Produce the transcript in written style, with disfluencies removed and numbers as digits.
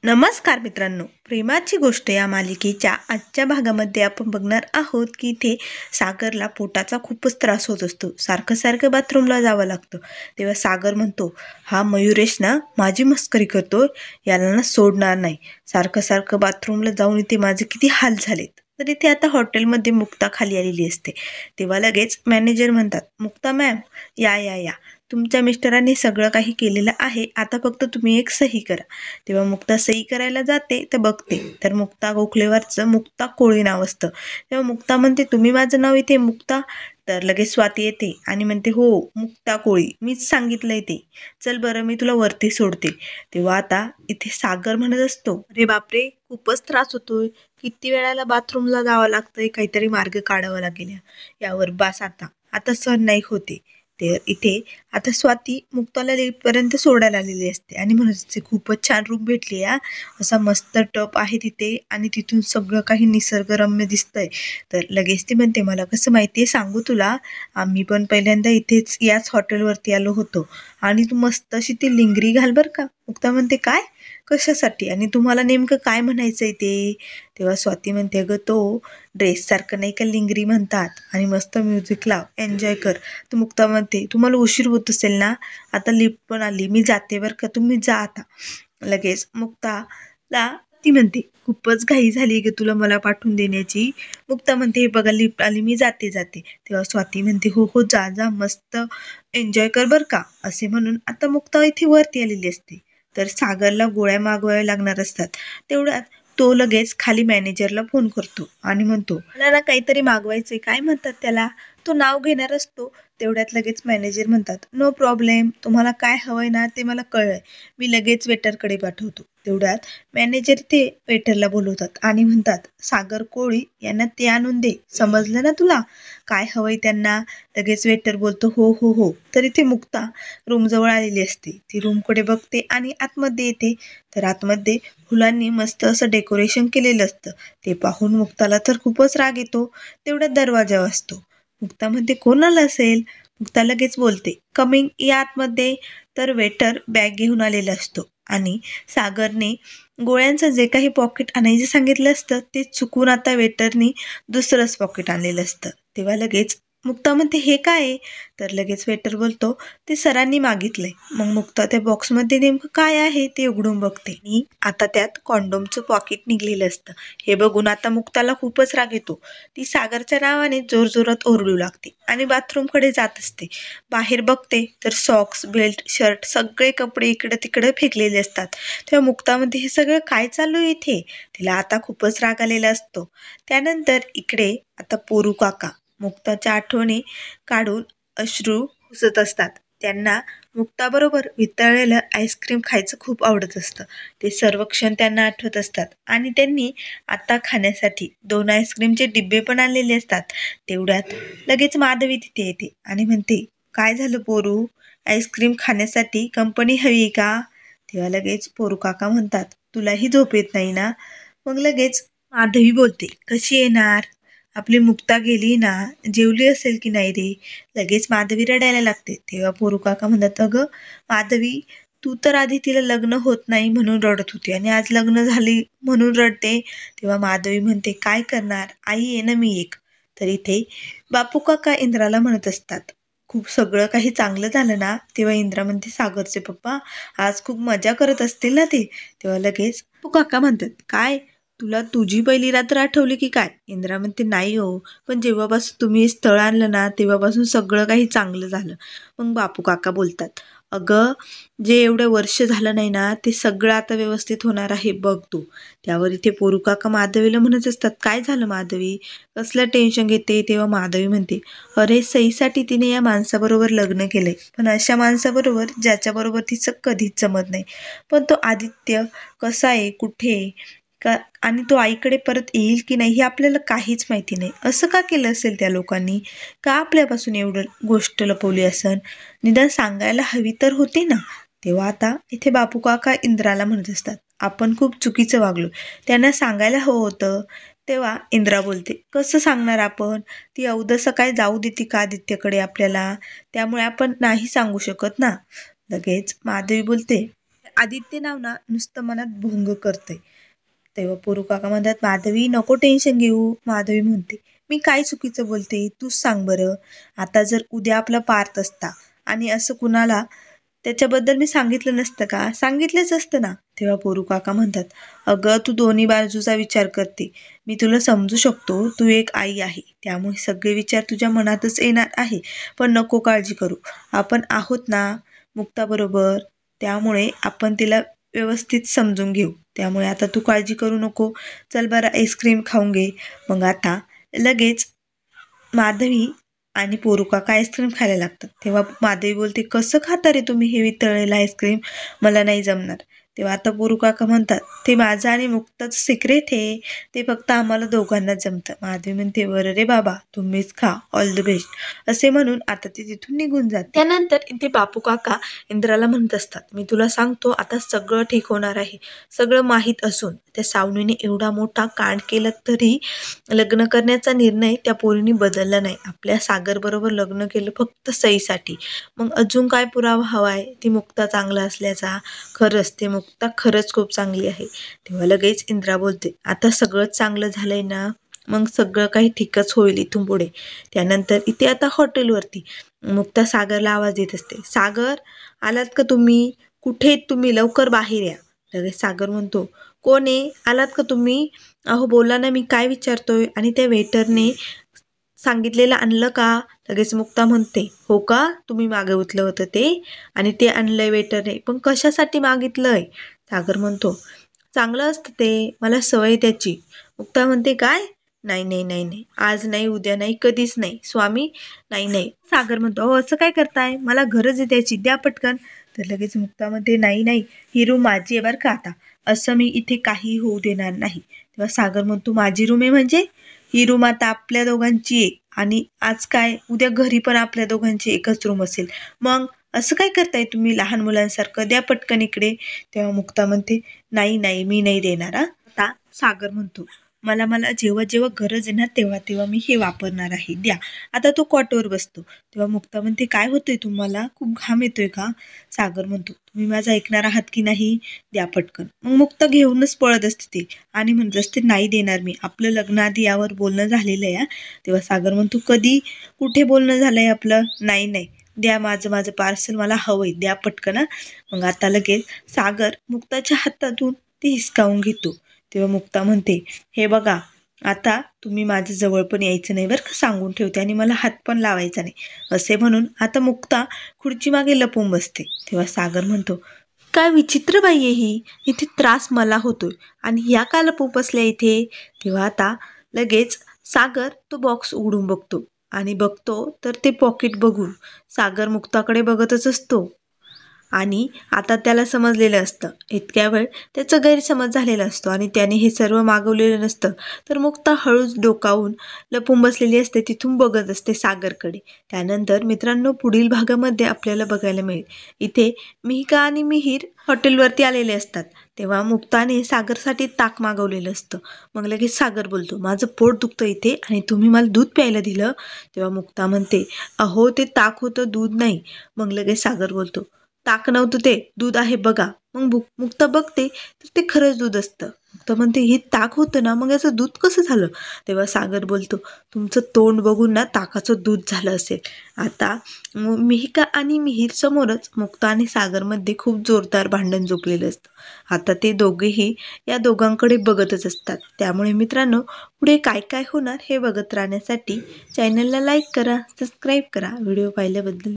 नमस्कार मित्रांनो, प्रेमाची गोष्ट या मालिकेच्या आजच्या भागामध्ये आपण बघणार आहोत की इथे सागरला पोटाचा खूपच त्रास होत असतो. सारखं सारखं बाथरूमला जावं लागतं. तेव्हा सागर म्हणतो, हा मयुरेश ना माझी मस्करी करतो, याला ना सोडणार नाही. सारखं सारखं बाथरूमला जाऊन इथे माझे किती हाल झालेत. तर इथे आता हॉटेलमध्ये मुक्ता खाली आलेली असते. तेव्हा लगेच मॅनेजर म्हणतात, मुक्ता मॅम या या या, तुमच्या मिस्टरांनी सगळं काही केलेलं आहे, आता फक्त तुम्ही एक सही करा. तेव्हा मुक्ता सही करायला जाते तर बघते तर मुक्ता गोखलेवरचं मुक्ता कोळी नाव असतं. तेव्हा मुक्ता म्हणते, तुम्ही माझं नाव इथे मुक्ता? तर लगेच स्वाती येते आणि म्हणते, हो मुक्ता कोळी, मीच सांगितलंय ते. चल बरं, मी तुला वरती सोडते. तेव्हा आता इथे सागर म्हणत असतो, अरे बापरे, खूपच त्रास होतोय, किती वेळाला बाथरूमला जावं लागतंय, काहीतरी मार्ग काढावा लागेल यावर. बास आता आता सहन नाही होते. ते इथे आता स्वाती मुक्ताला लिफ्टपर्यंत सोडायला आलेली असते आणि म्हणत असते, खूपच छान रूम भेटली या, असा मस्त टप आहे तिथे आणि तिथून सगळं काही निसर्गरम्य दिसतंय. तर लगेच ती म्हणते, मला कसं माहिती आहे सांगू तुला, आम्ही पण पहिल्यांदा इथेच याच हॉटेलवरती आलो होतो आणि तू मस्त अशी ती लिंगरी घाल बरं का. मुक्ता म्हणते, काय, कशासाठी आणि तुम्हाला नेमकं काय म्हणायचं आहे ते? तेव्हा स्वाती म्हणते, अगं तो ड्रेससारखं नाही का लिंगरी म्हणतात, आणि मस्त म्युझिक लाव, एन्जॉय कर. तर मुक्ता म्हणते, तुम्हाला उशीर होत असेल ना, आता लिफ्ट पण आली, मी जाते बरं का, तुम्ही जा आता. लगेच मुक्ताला ती म्हणते, खूपच घाई झाली ग तुला मला पाठवून देण्याची. मुक्ता म्हणते, हे बघा लिफ्ट आली, मी जाते जाते. तेव्हा स्वाती म्हणते, हो हो जा जा, मस्त एन्जॉय कर बरं का. असे म्हणून आता मुक्ता इथे वरती आलेली असते. तर सागरला गोळ्या मागवाव्या लागणार असतात. तेवढ्यात तो लगेच खाली मॅनेजरला फोन करतो आणि म्हणतो, मला ना काहीतरी मागवायचंय, काय म्हणतात त्याला. तो नाव घेणार असतो. तेवढ्यात लगेच मॅनेजर म्हणतात, नो प्रॉब्लेम, तुम्हाला काय हवंय ना ते मला कळलंय, मी लगेच वेटरकडे पाठवतो. तेवढ्यात मॅनेजर ते वेटरला बोलवतात आणि म्हणतात, सागर कोळी यांना ते आणून दे, समजलं ना तुला, काय हवंय त्यांना. लगेच वेटर बोलतो, हो हो हो. तर इथे मुक्ता रूमजवळ आलेली असते. ती रूमकडे बघते आणि आतमध्ये येते. तर आतमध्ये फुलांनी मस्त असं डेकोरेशन केलेलं असतं. ते पाहून मुक्ताला तर खूपच राग येतो. तेवढ्यात दरवाजा वाजतो. मुक्ता म्हणते, कोण आलं असेल. मुक्ता लगेच बोलते, कमिंग, या आतमध्ये. तर वेटर बॅग घेऊन आलेला असतो आणि सागरने गोळ्यांचं जे काही पॉकेट आणायचं सांगितलं असतं ते चुकून आता वेटरनी दुसरंच पॉकेट आणलेलं असतं. तेव्हा लगेच मुक्ता म्हणते, हे काय आहे. तर लगेच वेटर बोलतो, ते सरांनी मागितलंय. मग मुक्ता त्या बॉक्समध्ये नेमकं काय आहे ते उघडून बघते आणि आता त्यात कॉन्डोमचं पॉकेट निघलेलं असतं. हे बघून आता मुक्ताला खूपच राग येतो. ती सागरच्या नावाने जोरजोरात ओरडू लागते आणि बाथरूमकडे जात असते. बाहेर बघते तर सॉक्स, बेल्ट, शर्ट, सगळे कपडे इकडे तिकडे फेकलेले असतात. तेव्हा मुक्तामध्ये हे सगळं काय चालू आहे इथे, तिला आता खूपच राग आलेला असतो. त्यानंतर इकडे आता पोरू काका मुक्ताच्या आठवणी काढून अश्रू पुसत असतात. त्यांना मुक्ताबरोबर वितळलेलं आईस्क्रीम खायचं खूप आवडत असतं. ते सर्व क्षण त्यांना आठवत असतात आणि त्यांनी आता खाण्यासाठी 2 आईस्क्रीमचे डिब्बे पण आणलेले असतात. तेवढ्यात लगेच माधवी तिथे येते आणि म्हणते, काय झालं पोरू, आईस्क्रीम खाण्यासाठी कंपनी हवी का. तेव्हा लगेच पोरू काका म्हणतात, तुलाही झोप येत नाही ना. मग लगेच माधवी बोलते, कशी येणार, आपली मुक्ता गेली ना, जेवली असेल की नाही रे. लगेच माधवी रडायला लागते. तेव्हा पोरू काका म्हणतात, अगं माधवी, तू तर आधी तिला लग्न होत नाही म्हणून रडत होती आणि आज लग्न झाली म्हणून रडते. तेव्हा माधवी म्हणते, काय करणार, आई आहे ना मी एक. तर इथे बापू काका इंद्राला म्हणत असतात, खूप सगळं काही चांगलं झालं ना. तेव्हा इंद्रा म्हणते, सागरचे पप्पा आज खूप मजा करत असतील ना ते. तेव्हा लगेच बापू काका म्हणतात, काय, तुला तुझी पहिली रात्र आठवली की काय. इंद्रा म्हणते, नाही हो, पण जेव्हापासून तुम्ही स्थळ आणलं ना तेव्हापासून सगळं काही चांगलं झालं. मग बापू काका बोलतात, अगं जे एवढं वर्ष झालं नाही ना ते सगळं आता व्यवस्थित होणार आहे बघ तू. त्यावर इथे पोरू काका माधवीला म्हणत असतात, काय झालं माधवी, कसलं टेन्शन घेते. तेव्हा माधवी म्हणते, अरे सईसाठी तिने या माणसाबरोबर लग्न केलंय, पण अशा माणसाबरोबर ज्याच्याबरोबर तिचं कधीच जमत नाही. पण तो आदित्य कसा आहे, कुठे आहे का, आणि तो आईकडे परत येईल की नाही हे आपल्याला काहीच माहिती नाही. असं का केलं असेल त्या लोकांनी, का आपल्यापासून एवढं गोष्ट लपवली असन, निदान सांगायला हवी तर होती ना. तेव्हा आता इथे बापू काका इंद्राला म्हणत असतात, आपण खूप चुकीचं वागलो, त्यांना सांगायला हवं होतं. तेव्हा इंद्रा बोलते, कसं सांगणार आपण, ती अवदसा काय जाऊ देते का आदित्यकडे आपल्याला, त्यामुळे आपण नाही सांगू शकत ना. लगेच माधवी बोलते, आदित्य नाव ना नुसतं मनात भोंग करतंय. तेव्हा पोरू काका म्हणतात, माधवी नको टेन्शन घेऊ. माधवी म्हणते, मी काय चुकीचं बोलते तूच सांग बरं. आता जर उद्या आपला पार्थ असता आणि असं कुणाला त्याच्याबद्दल मी सांगितलं नसतं का? सांगितलंच असतं ना. तेव्हा पोरू काका म्हणतात, अगं तू दोन्ही बाजूचा विचार करते. मी तुला समजू शकतो, तू एक आई आहे, त्यामुळे सगळे विचार तुझ्या मनातच येणार आहे. पण नको काळजी करू, आपण आहोत ना मुक्ताबरोबर. त्यामुळे आपण तिला व्यवस्थित समजून घेऊ. त्यामुळे आता तू काळजी करू नको. चल बरं आईस्क्रीम खाऊन घे. मग आता लगेच माधवी आणि पोरू काका आईस्क्रीम खायला लागतात. तेव्हा माधवी बोलते, कसं खाता रे तुम्ही हे वितळलेलं आईस्क्रीम? मला नाही जमणार. तेव्हा आता पोरू काका म्हणतात, ते माझं आणि मुक्ताचं सिक्रेट आहे, ते फक्त आम्हाला दोघांना जमतं. माधवी म्हणते, बरं रे बाबा, तुम्हीच खा, ऑल द बेस्ट. असे म्हणून आता ते तिथून निघून जाते. त्यानंतर इथे बापू काका इंद्राला म्हणत असतात, मी तुला सांगतो आता सगळं ठीक होणार आहे. सगळं माहीत असून त्या सावनीने एवढा मोठा कांड केला तरी लग्न करण्याचा निर्णय त्या पोरीने बदलला नाही. आपल्या सागर बरोबर लग्न केलं फक्त सईसाठी. मग अजून काय पुरावा हवाय ती मुक्ता चांगला असल्याचा? खरंच ते मुक्ता खरंच खूप चांगली आहे. तेव्हा लगेच इंद्रा बोलते, आता सगळंच चांगलं झालंय ना, मग सगळं काही ठीकच होईल इथून पुढे. त्यानंतर इथे आता हॉटेलवरती मुक्ता सागरला आवाज देत असते, सागर आलात का तुम्ही? कुठे तुम्ही? लवकर बाहेर या. लगेच सागर म्हणतो, कोण आहे? आलात का तुम्ही? अहो बोला ना, मी काय विचारतोय. आणि त्या वेटरने सांगितलेलं आणलं का? लगेच मुक्ता म्हणते, हो का, तुम्ही मागवतलं होतं ते आणि ते आणलंय वेटरने, पण कशासाठी मागितलंय? सागर म्हणतो, चांगलं असतं ते, मला सवय त्याची. मुक्ता म्हणते, काय? नाही नाही नाही नाही, आज नाही, उद्या नाही, कधीच नाही स्वामी, नाही नाही. सागर म्हणतो, अहो असं काय करताय, मला गरज आहे त्याची, द्या पटकन. तर लगेच मुक्ता म्हणते, नाही नाही, ही रूम माझी आहे बरं का, आता असं मी इथे काही होऊ देणार नाही. तेव्हा सागर म्हणतो, माझी रूम आहे म्हणजे? ही रूम आता आपल्या दोघांची आहे आणि आज काय उद्या घरी पण आपल्या दोघांची एकच रूम असेल. मग असं काय करताय तुम्ही लहान मुलांसारखं, द्या पटकन इकडे. तेव्हा मुक्ता म्हणते, नाही नाही, मी नाही देणार. आता सागर म्हणतो, मला मला जेव्हा जेव्हा गरज आहे ना तेव्हा तेव्हा मी हे वापरणार आहे, द्या. आता तो कॉटवर बसतो. तेव्हा मुक्ता म्हणते, काय होतंय तुम्हाला, खूप घाम येतोय का? सागर म्हणतो, तुम्ही माझं ऐकणार आहात की नाही, द्या पटकन. मग मुक्ता घेऊनच पळत असते ती आणि म्हणत असते, नाही देणार मी, आपलं लग्न आधी यावर बोलणं झालेलं आहे. तेव्हा सागर म्हणतो, कधी, कुठे बोलणं झालंय आपलं? नाही नाही, द्या, माझं माझं पार्सल मला हवंय, द्या पटकन. मग आता लगेच सागर मुक्ताच्या हातातून ते हिसकावून घेतो. तेव्हा मुक्ता म्हणते, हे बघा, आता तुम्ही माझ्या जवळ पण यायचं नाही बरं का, सांगून ठेवते, आणि मला हात पण लावायचा नाही. असे म्हणून आता मुक्ता खुर्ची मागे लपून बसते. तेव्हा सागर म्हणतो, काय विचित्र बाई आहे ही, इथे त्रास मला होतोय आणि ह्या का लपून बसल्या इथे? तेव्हा आता लगेच सागर तो बॉक्स उघडून बघतो आणि बघतो तर ते पॉकेट बघून सागर मुक्ताकडे बघतच असतो. आणि आता त्याला समजलेलं असतं, इतक्या वेळ त्याचा गैरसमज झालेला असतो आणि त्याने हे सर्व मागवलेलं नसतं. तर मुक्ता हळूच डोकावून लपून बसलेली असते, तिथून बघत असते सागरकडे. त्यानंतर मित्रांनो, पुढील भागामध्ये आपल्याला बघायला मिळेल, इथे मिहिका आणि मिहीर हॉटेलवरती आलेले असतात. तेव्हा मुक्ताने सागरसाठी ताक मागवलेलं असतं. मग लगेच सागर बोलतो, माझं पोट दुखतं इथे आणि तुम्ही मला दूध प्यायला दिलं. तेव्हा मुक्ता म्हणते, अहो ते ताक होतं, दूध नाही. मग लगेच सागर बोलतो, ताक नव्हतं ते, दूध आहे बघा. मग मुक्ता बघते तर ते खरंच दूध असतं. मुक्ता म्हणते, हे ताक होतं ना, मग याचं दूध कसं झालं? तेव्हा सागर बोलतो, तुमचं तोंड बघून ना ताकाचं दूध झालं असेल. आता मिहिका आणि मिहीर समोरच मुक्ता आणि सागरमध्ये खूप जोरदार भांडण झोपलेलं असतं. आता ते दोघेही या दोघांकडे बघतच असतात. त्यामुळे मित्रांनो, पुढे काय काय होणार हे बघत राहण्यासाठी चॅनलला लाईक करा, सबस्क्राईब करा. व्हिडिओ पाहिल्याबद्दल